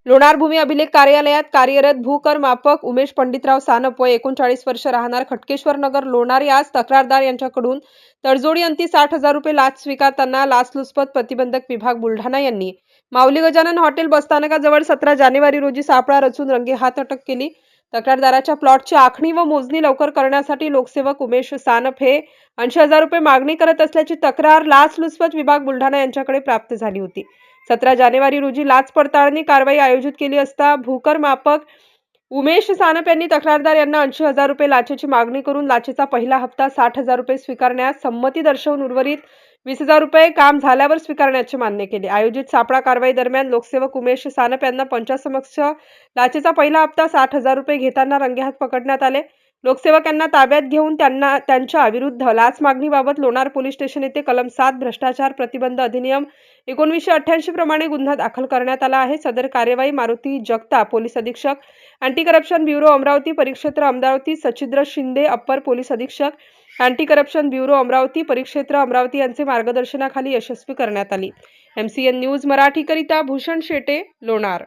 लोणार भूमी अभिलेख कार्यालयात कार्यरत भूकर मापक उमेश पंडितराव सानप वय 39 वर्ष राहणार खटकेश्वर नगर लोणार यास तक्रारदार यांच्याकडून तडजोडी अंती 60,000 रुपये लाच स्वीकारताना लाचलुचपत प्रतिबंधक विभाग बुलढाणा यांनी माऊली गजानन हॉटेल बसस्थानकाजवळ 17 जानेवारी रोजी सापळा रचून रंगेहात अटक केली। तक्रारदाराच्या प्लॉटची आखणी व मोजणी लवकर करण्यासाठी लोकसेवक उमेश सानप हे 80,000 रुपये मागणी करत असल्याची तक्रार लाचलुचपत विभाग बुलढाणा यांच्याकडे प्राप्त झाली होती। 17 जानेवारी रोजी लाच पडताळणी कारवाई आयोजित केली असता भूकर मापक उमेश सानप यांनी तक्रारदार यांना 80,000 रुपये लाचेची मागणी करून लाचेचा पहिला हप्ता 60,000 रुपये स्वीकारण्यास संमती दर्शवून उर्वरित 20,000 रुपये काम झाल्यावर स्वीकारण्याचे मान्य केले। आयोजित सापळा कारवाई दरम्यान लोकसेवक उमेश सानप यांना पंचासमक्ष लाचेचा पहिला हप्ता 60,000 रुपये घेताना रंगेहात पकडण्यात आले। लोकसेवक यांना ताब्यात घेऊन त्यांच्या विरुद्ध लाच मागणीबाबत लोणार पोलीस स्टेशन येथे कलम 7 भ्रष्टाचार प्रतिबंध अधिनियम 1988 प्रमाणे गुन्हा दाखल करण्यात आला आहे। सदर कार्यवाही मारुती जगताप पोलीस अधीक्षक अँटी करप्शन ब्युरो अमरावती परिक्षेत्र अमरावती सचिद्र शिंदे अप्पर पोलीस अधीक्षक अँटी करप्शन ब्युरो अमरावती परिक्षेत्र अमरावती यांचे मार्गदर्शनाखाली यशस्वी करण्यात आली। MCN न्यूज मराठी करिता भूषण शेटे लोणार।